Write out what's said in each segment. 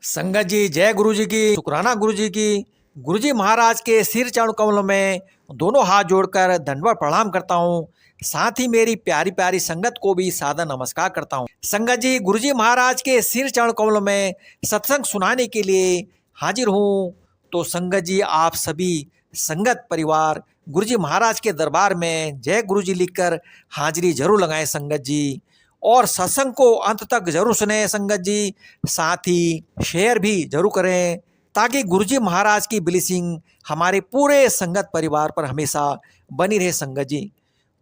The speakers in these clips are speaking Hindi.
संगत जी, जय गुरु जी की, शुक्राना गुरु जी की। गुरु जी महाराज के सिर चरण कमलों में दोनों हाथ जोड़कर दंडवत प्रणाम करता हूँ। साथ ही मेरी प्यारी प्यारी संगत को भी सादर नमस्कार करता हूँ। संगत जी, गुरु जी महाराज के सिर चरण कमलों में सत्संग सुनाने के लिए हाजिर हूँ। तो संगत जी, आप सभी संगत परिवार गुरु जी महाराज के दरबार में जय गुरु जी लिखकर हाजिरी जरूर लगाएं संगत जी, और सत्संग को अंत तक जरूर सुने संगत जी। साथ ही शेयर भी जरूर करें ताकि गुरुजी महाराज की ब्लेसिंग हमारे पूरे संगत परिवार पर हमेशा बनी रहे संगत जी।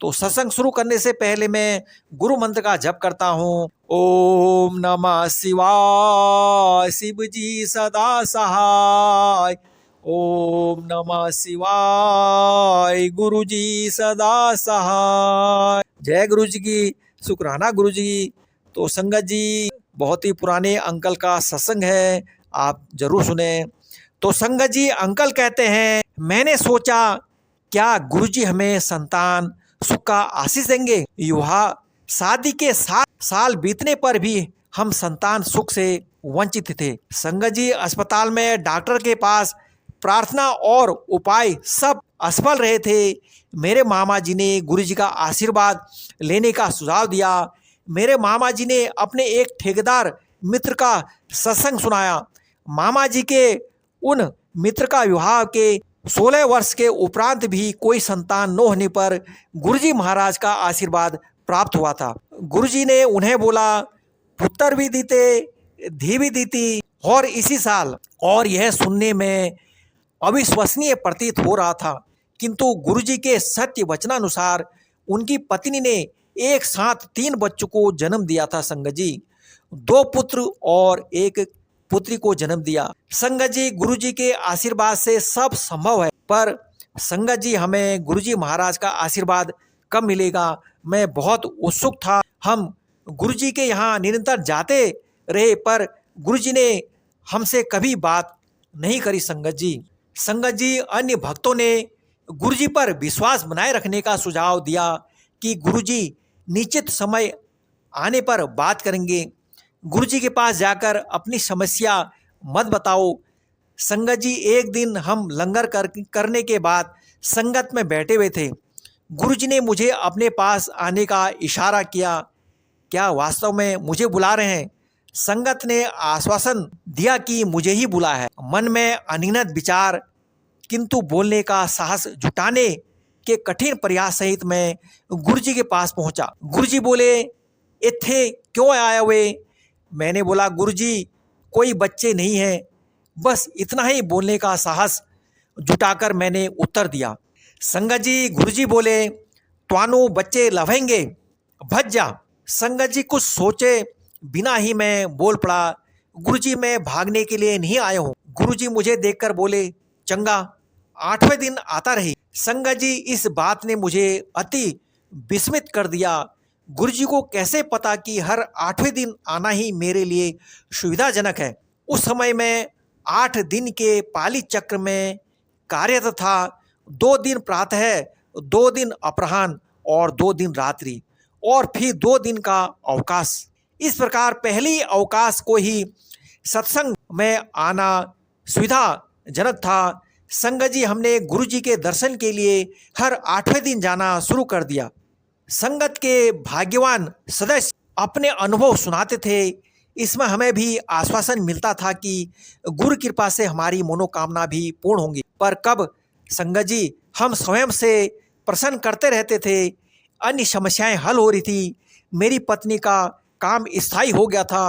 तो सत्संग शुरू करने से पहले मैं गुरु मंत्र का जप करता हूँ। ओम नमः शिवाय, शिव जी सदा सहाय। ओम नमः शिवाय, गुरु जी सदा सहाय। जय गुरु जी की, शुक्राना गुरु जी। तो संगत जी, बहुत ही पुराने अंकल का सत्संग है, आप जरूर सुने। तो संगत जी, अंकल कहते हैं, मैंने सोचा क्या गुरुजी हमें संतान सुख का आशीष देंगे। युवा शादी के 7 साल बीतने पर भी हम संतान सुख से वंचित थे। संगत जी, अस्पताल में डॉक्टर के पास प्रार्थना और उपाय सब असफल रहे थे। मेरे मामा जी ने गुरुजी का आशीर्वाद लेने का सुझाव दिया। मेरे मामा जी ने अपने एक ठेकेदार मित्र का सत्संग सुनाया। मामा जी के उन मित्र का विवाह के 16 वर्ष के उपरांत भी कोई संतान न होने पर गुरुजी महाराज का आशीर्वाद प्राप्त हुआ था। गुरुजी ने उन्हें बोला, पुत्र भी दीते, धी भी दीती, और इसी साल। और यह सुनने में अविश्वसनीय प्रतीत हो रहा था, किंतु गुरुजी के सत्य वचनानुसार उनकी पत्नी ने एक साथ 3 बच्चों को जन्म दिया था संगत जी। 2 पुत्र और 1 पुत्री को जन्म दिया। संगत जी, गुरुजी के आशीर्वाद से सब संभव है, पर संगत जी, हमें गुरुजी महाराज का आशीर्वाद कब मिलेगा। मैं बहुत उत्सुक था। हम गुरुजी के यहाँ निरंतर जाते रहे, पर गुरुजी ने हमसे कभी बात नहीं करी संगत जी। संगत जी, अन्य भक्तों ने गुरुजी पर विश्वास बनाए रखने का सुझाव दिया कि गुरुजी निश्चित समय आने पर बात करेंगे। गुरुजी के पास जाकर अपनी समस्या मत बताओ। संगत जी, एक दिन हम लंगर करने के बाद संगत में बैठे हुए थे। गुरुजी ने मुझे अपने पास आने का इशारा किया। क्या वास्तव में मुझे बुला रहे हैं? संगत ने आश्वासन दिया कि मुझे ही बुला है। मन में अनगिनत विचार, किंतु बोलने का साहस जुटाने के कठिन प्रयास सहित मैं गुरुजी के पास पहुंचा। गुरुजी बोले, इत्थे क्यों आए हुए? मैंने बोला, गुरुजी कोई बच्चे नहीं है। बस इतना ही बोलने का साहस जुटाकर मैंने उत्तर दिया। संगत जी, गुरुजी बोले, त्वानु बच्चे लवेंगे, भज जा। संगत जी, कुछ सोचे बिना ही मैं बोल पड़ा, गुरुजी मैं भागने के लिए नहीं आया हूँ। गुरुजी मुझे देखकर बोले, चंगा 8वें दिन आता रही। संगत जी, इस बात ने मुझे अति विस्मित कर दिया। गुरुजी को कैसे पता कि हर 8वें दिन आना ही मेरे लिए सुविधाजनक है। उस समय मैं 8 दिन के पाली चक्र में कार्यरत था। 2 दिन प्रातः, 2 दिन अपराह्न और 2 दिन रात्रि, और फिर 2 दिन का अवकाश। इस प्रकार पहली अवकाश को ही सत्संग में आना सुविधाजनक था। संगत जी, हमने गुरुजी के दर्शन के लिए हर 8वें दिन जाना शुरू कर दिया। संगत के भाग्यवान सदस्य अपने अनुभव सुनाते थे। इसमें हमें भी आश्वासन मिलता था कि गुरु कृपा से हमारी मनोकामना भी पूर्ण होंगी। पर कब संगत जी, हम स्वयं से प्रसन्न करते रहते थे। अन्य समस्याएं हल हो रही थी। मेरी पत्नी का काम स्थायी हो गया था।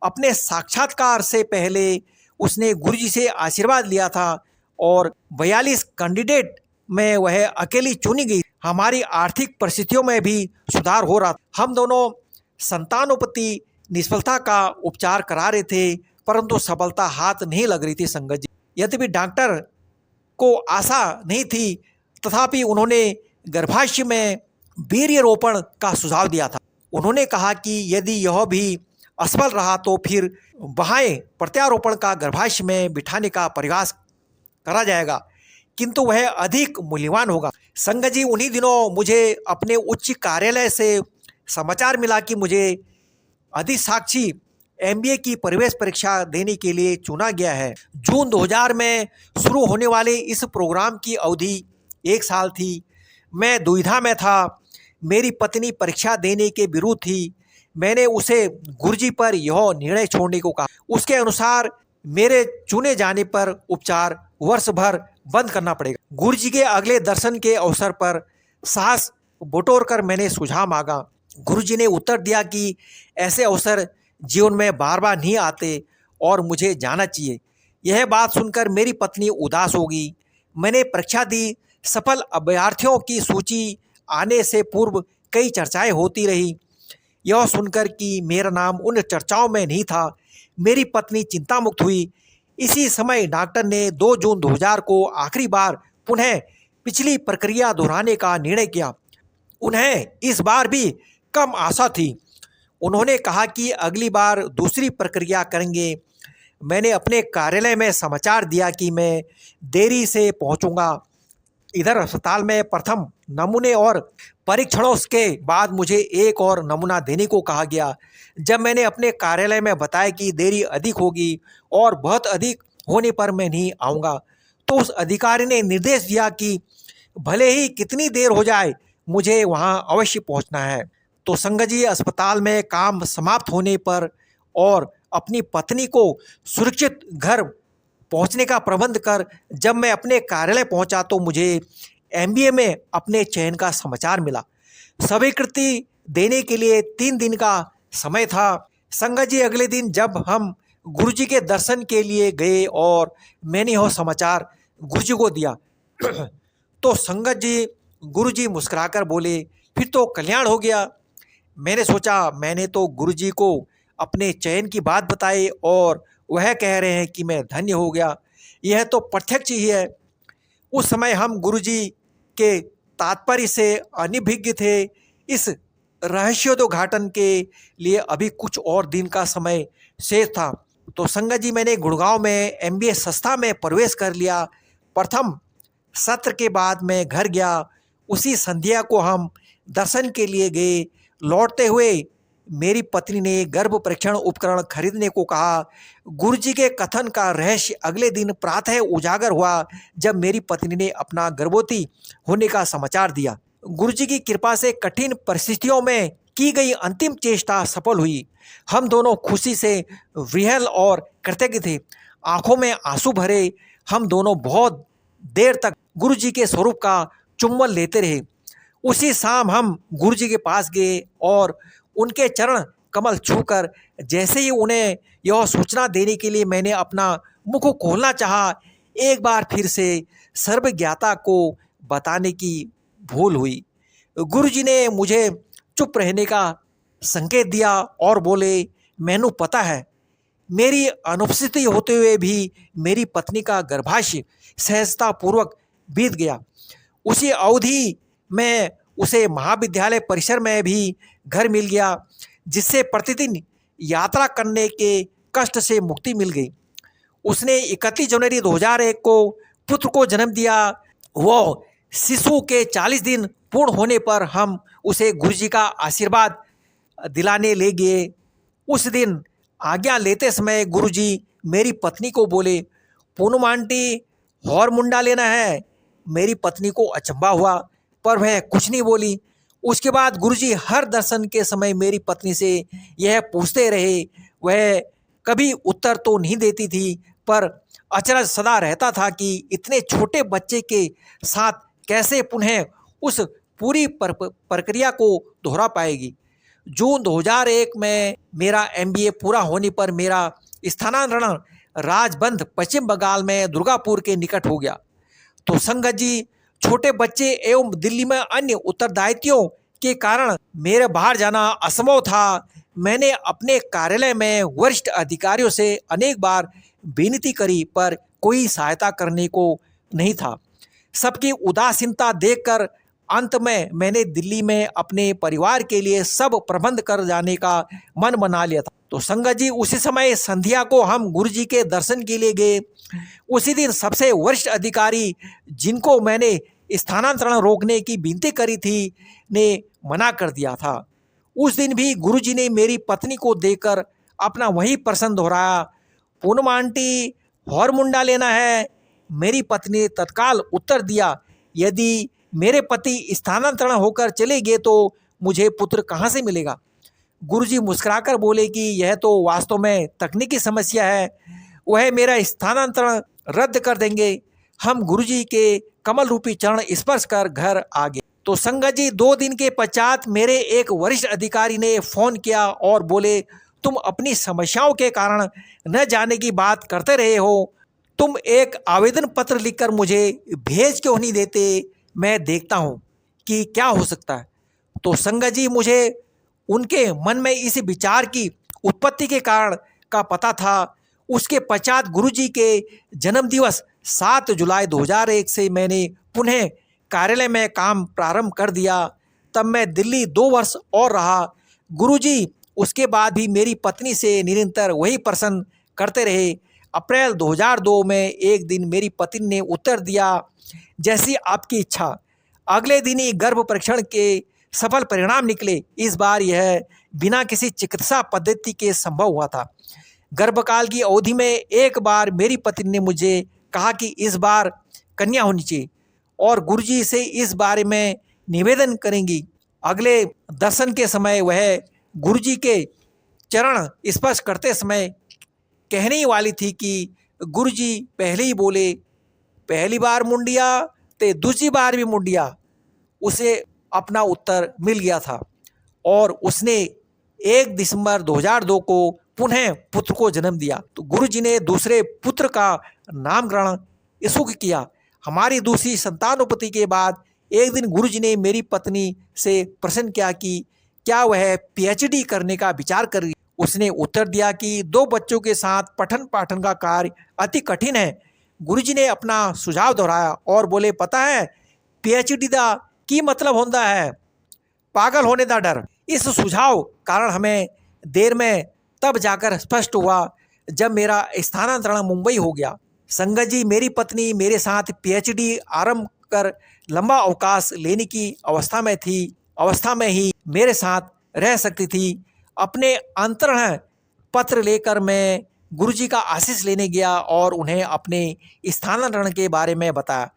अपने साक्षात्कार से पहले उसने गुरुजी से आशीर्वाद लिया था और 42 कैंडिडेट में वह अकेली चुनी गई। हमारी आर्थिक परिस्थितियों में भी सुधार हो रहा था। हम दोनों संतानोपति निष्फलता का उपचार करा रहे थे, परंतु सफलता हाथ नहीं लग रही थी संगत जी। यद्यपि डॉक्टर को आशा नहीं थी, तथापि उन्होंने गर्भाशय में वीर्य रोपण का सुझाव दिया था। उन्होंने कहा कि यदि यह भी असफल रहा तो फिर बाह्य प्रत्यारोपण का गर्भाशय में बिठाने का प्रयास करा जाएगा, किंतु वह अधिक मूल्यवान होगा। संगत जी, उन्हीं दिनों मुझे अपने उच्च कार्यालय से समाचार मिला कि मुझे अधिसाक्षी एमबीए की प्रवेश परीक्षा देने के लिए चुना गया है। जून 2000 में शुरू होने वाले इस प्रोग्राम की अवधि 1 साल थी। मैं दुविधा में था। मेरी पत्नी परीक्षा देने के विरुद्ध थी। मैंने उसे गुरुजी पर यह निर्णय छोड़ने को कहा। उसके अनुसार मेरे चुने जाने पर उपचार वर्ष भर बंद करना पड़ेगा। गुरुजी के अगले दर्शन के अवसर पर साहस बटोरकर मैंने सुझाव मांगा। गुरुजी ने उत्तर दिया कि ऐसे अवसर जीवन में बार बार नहीं आते और मुझे जाना चाहिए। यह बात सुनकर मेरी पत्नी उदास हो गई। मैंने परीक्षा दी। सफल अभ्यर्थियों की सूची आने से पूर्व कई चर्चाएं होती रही। यह सुनकर कि मेरा नाम उन चर्चाओं में नहीं था, मेरी पत्नी चिंता मुक्त हुई। इसी समय डॉक्टर ने 2 जून 2000 को आखिरी बार पुनः पिछली प्रक्रिया दोहराने का निर्णय किया। उन्हें इस बार भी कम आशा थी। उन्होंने कहा कि अगली बार दूसरी प्रक्रिया करेंगे। मैंने अपने कार्यालय में समाचार दिया कि मैं देरी से पहुंचूंगा। इधर अस्पताल में प्रथम नमूने और परीक्षणों के बाद मुझे एक और नमूना देने को कहा गया। जब मैंने अपने कार्यालय में बताया कि देरी अधिक होगी और बहुत अधिक होने पर मैं नहीं आऊँगा, तो उस अधिकारी ने निर्देश दिया कि भले ही कितनी देर हो जाए, मुझे वहाँ अवश्य पहुँचना है। तो संगत जी, अस्पताल में काम समाप्त होने पर और अपनी पत्नी को सुरक्षित घर पहुंचने का प्रबंध कर जब मैं अपने कार्यालय पहुंचा तो मुझे एमबीए में अपने चयन का समाचार मिला। स्वीकृति देने के लिए 3 दिन का समय था। संगत जी, अगले दिन जब हम गुरुजी के दर्शन के लिए गए और मैंने यह समाचार गुरुजी को दिया तो संगत जी, गुरुजी मुस्कुराकर बोले, फिर तो कल्याण हो गया। मैंने सोचा, मैंने तो गुरुजी को अपने चयन की बात बताई और वह कह रहे हैं कि मैं धन्य हो गया। यह तो प्रत्यक्ष ही है। उस समय हम गुरुजी के तात्पर्य से अनभिज्ञ थे। इस रहस्योद्घाटन के लिए अभी कुछ और दिन का समय शेष था। तो संगत जी, मैंने गुड़गांव में एमबीए संस्था में प्रवेश कर लिया। प्रथम सत्र के बाद मैं घर गया। उसी संध्या को हम दर्शन के लिए गए। लौटते हुए मेरी पत्नी ने गर्भ परीक्षण उपकरण खरीदने को कहा। गुरुजी के कथन का रहस्य अगले दिन प्रातः उजागर हुआ जब मेरी पत्नी ने अपना गर्भवती होने का समाचार दिया। गुरुजी की कृपा से कठिन परिस्थितियों में की गई अंतिम चेष्टा सफल हुई। हम दोनों खुशी से विह्वल और कृतज्ञ थे। आंखों में आंसू भरे हम दोनों बहुत देर तक गुरुजी के स्वरूप का चुम्बन लेते रहे। उसी शाम हम गुरुजी के पास गए और उनके चरण कमल छूकर जैसे ही उन्हें यह सूचना देने के लिए मैंने अपना मुख खोलना चाहा, एक बार फिर से सर्वज्ञाता को बताने की भूल हुई। गुरुजी ने मुझे चुप रहने का संकेत दिया और बोले, मैनू पता है, मेरी अनुपस्थिति होते हुए भी मेरी पत्नी का गर्भाशय सहजतापूर्वक बीत गया। उसी अवधि में उसे महाविद्यालय परिसर में भी घर मिल गया, जिससे प्रतिदिन यात्रा करने के कष्ट से मुक्ति मिल गई। उसने 31 जनवरी 2001 को पुत्र को जन्म दिया। वो शिशु के 40 दिन पूर्ण होने पर हम उसे गुरुजी का आशीर्वाद दिलाने ले गए। उस दिन आज्ञा लेते समय गुरुजी मेरी पत्नी को बोले, पूनम आंटी, और मुंडा लेना है। मेरी पत्नी को अचंभा हुआ पर वह कुछ नहीं बोली। उसके बाद गुरुजी हर दर्शन के समय मेरी पत्नी से यह पूछते रहे। वह कभी उत्तर तो नहीं देती थी, पर अचरज सदा रहता था कि इतने छोटे बच्चे के साथ कैसे पुनः उस पूरी प्रक्रिया को दोहरा पाएगी। जून 2001 में मेरा एमबीए पूरा होने पर मेरा स्थानांतरण राजबंद पश्चिम बंगाल में दुर्गापुर के निकट हो गया। तो संगत जी, छोटे बच्चे एवं दिल्ली में अन्य उत्तरदायित्वों के कारण मेरे बाहर जाना असंभव था। मैंने अपने कार्यालय में वरिष्ठ अधिकारियों से अनेक बार विनती करी, पर कोई सहायता करने को नहीं था। सबकी उदासीनता देखकर अंत में मैंने दिल्ली में अपने परिवार के लिए सब प्रबंध कर जाने का मन बना लिया था। तो संगत जी, उसी समय संध्या को हम गुरुजी के दर्शन के लिए गए। उसी दिन सबसे वरिष्ठ अधिकारी, जिनको मैंने स्थानांतरण रोकने की विनती करी थी, ने मना कर दिया था। उस दिन भी गुरुजी ने मेरी पत्नी को देखकर अपना वही प्रश्न दोहराया, पूनम आंटी और मुंडा लेना है? मेरी पत्नी ने तत्काल उत्तर दिया, यदि मेरे पति स्थानांतरण होकर चले गए तो मुझे पुत्र कहाँ से मिलेगा? गुरुजी मुस्कुराकर बोले कि यह तो वास्तव में तकनीकी समस्या है, वह मेरा स्थानांतरण रद्द कर देंगे। हम गुरुजी के कमल रूपी चरण स्पर्श कर घर आ गए। तो संगत जी, 2 दिन के पश्चात मेरे एक वरिष्ठ अधिकारी ने फोन किया और बोले, तुम अपनी समस्याओं के कारण न जाने की बात करते रहे हो, तुम एक आवेदन पत्र लिखकर मुझे भेज क्यों नहीं देते? मैं देखता हूँ कि क्या हो सकता है। तो संगत जी, मुझे उनके मन में इस विचार की उत्पत्ति के कारण का पता था। उसके पश्चात गुरुजी के जन्म दिवस 7 जुलाई 2001 से मैंने पुनः कार्यालय में काम प्रारंभ कर दिया। तब मैं दिल्ली 2 वर्ष और रहा। गुरुजी उसके बाद भी मेरी पत्नी से निरंतर वही प्रश्न करते रहे। अप्रैल 2002 में एक दिन मेरी पत्नी ने उत्तर दिया, जैसी आपकी इच्छा। अगले दिन ही गर्भ परीक्षण के सफल परिणाम निकले। इस बार यह बिना किसी चिकित्सा पद्धति के संभव हुआ था। गर्भकाल की अवधि में एक बार मेरी पत्नी ने मुझे कहा कि इस बार कन्या होनी चाहिए और गुरुजी से इस बारे में निवेदन करेंगी। अगले दर्शन के समय वह गुरुजी के चरण स्पर्श करते समय कहने ही वाली थी कि गुरुजी पहले ही बोले, पहली बार मुंडिया ते दूसरी बार भी मुंडिया। उसे अपना उत्तर मिल गया था और उसने 1 दिसंबर 2002 को पुनः पुत्र को जन्म दिया। तो गुरुजी ने दूसरे पुत्र का नामकरण इसुक किया। हमारी दूसरी संतानोत्पत्ति के बाद एक दिन गुरुजी ने मेरी पत्नी से प्रश्न किया कि क्या वह पीएचडी करने का विचार कर रही है। उसने उत्तर दिया कि 2 बच्चों के साथ पठन पाठन का कार्य अति कठिन है। गुरुजी ने अपना सुझाव दोहराया और बोले, पता है पीएचडी दा की मतलब होता है पागल होने का डर। इस सुझाव कारण हमें देर में तब जाकर स्पष्ट हुआ जब मेरा स्थानांतरण मुंबई हो गया। संगत जी, मेरी पत्नी मेरे साथ पीएचडी आरंभ कर लंबा अवकाश लेने की अवस्था में ही मेरे साथ रह सकती थी। अपने अंतरण पत्र लेकर मैं गुरुजी का आशीष लेने गया और उन्हें अपने स्थानांतरण के बारे में बताया।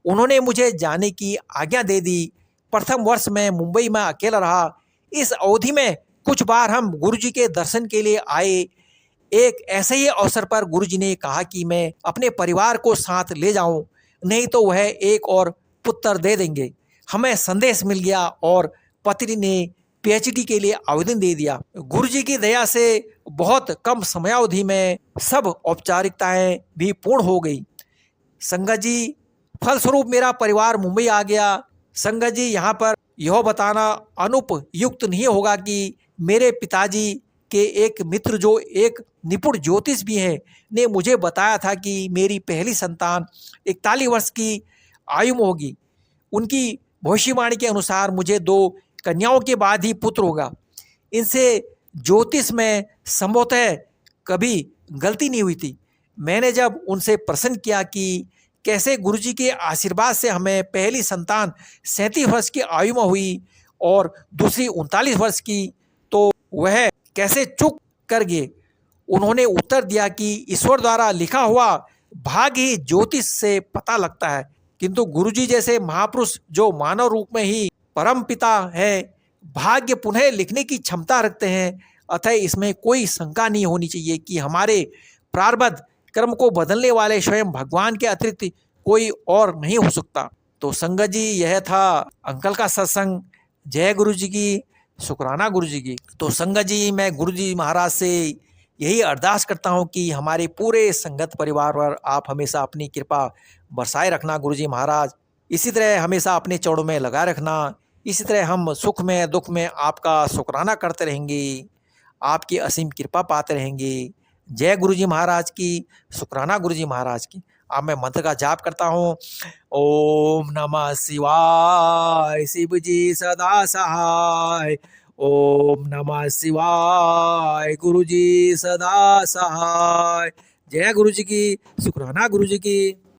उन्होंने मुझे जाने की आज्ञा दे दी। प्रथम वर्ष में मुंबई में अकेला रहा। इस अवधि में कुछ बार हम गुरुजी के दर्शन के लिए आए। एक ऐसे ही अवसर पर गुरुजी ने कहा कि मैं अपने परिवार को साथ ले जाऊं, नहीं तो वह एक और पुत्र दे देंगे। हमें संदेश मिल गया और पत्नी ने पीएचडी के लिए आवेदन दे दिया। गुरुजी की दया से बहुत कम समयावधि में सब औपचारिकताएं भी पूर्ण हो गई। संगत जी, फलस्वरूप मेरा परिवार मुंबई आ गया। संगत जी, यहाँ पर यह बताना अनुपयुक्त नहीं होगा कि मेरे पिताजी के एक मित्र जो एक निपुण ज्योतिष भी हैं ने मुझे बताया था कि मेरी पहली संतान 41 वर्ष की आयु में होगी। उनकी भविष्यवाणी के अनुसार मुझे 2 कन्याओं के बाद ही पुत्र होगा। इनसे ज्योतिष में संभवतः कभी गलती नहीं हुई थी। मैंने जब उनसे प्रश्न किया कि कैसे गुरुजी के आशीर्वाद से हमें पहली संतान 37 वर्ष की आयु में हुई और दूसरी 39 वर्ष की, तो वह कैसे चूक कर गए। उन्होंने उत्तर दिया कि ईश्वर द्वारा लिखा हुआ भाग्य ही ज्योतिष से पता लगता है, किंतु गुरुजी जैसे महापुरुष जो मानव रूप में ही परम पिता है, भाग्य पुनः लिखने की क्षमता रखते हैं। अतः इसमें कोई शंका नहीं होनी चाहिए कि हमारे प्रारब्ध कर्म को बदलने वाले स्वयं भगवान के अतिरिक्त कोई और नहीं हो सकता। तो संगत जी, यह था अंकल का सत्संग। जय गुरु जी की, शुक्राना गुरु जी की। तो संगत जी, मैं गुरु जी महाराज से यही अरदास करता हूँ कि हमारे पूरे संगत परिवार पर आप हमेशा अपनी कृपा बरसाए रखना गुरु जी महाराज। इसी तरह हमेशा अपने चरणों में लगाए रखना। इसी तरह हम सुख में दुख में आपका शुक्राना करते रहेंगे, आपकी असीम कृपा पाते रहेंगे। जय गुरु जी महाराज की, शुक्राना गुरु जी महाराज की। अब मैं मंत्र का जाप करता हूँ। ओम नमः शिवाय, शिव जी सदा सहाय। ओम नमः शिवाय, गुरु जी सदा सहाय। जय गुरु जी की, शुक्राना गुरु जी की।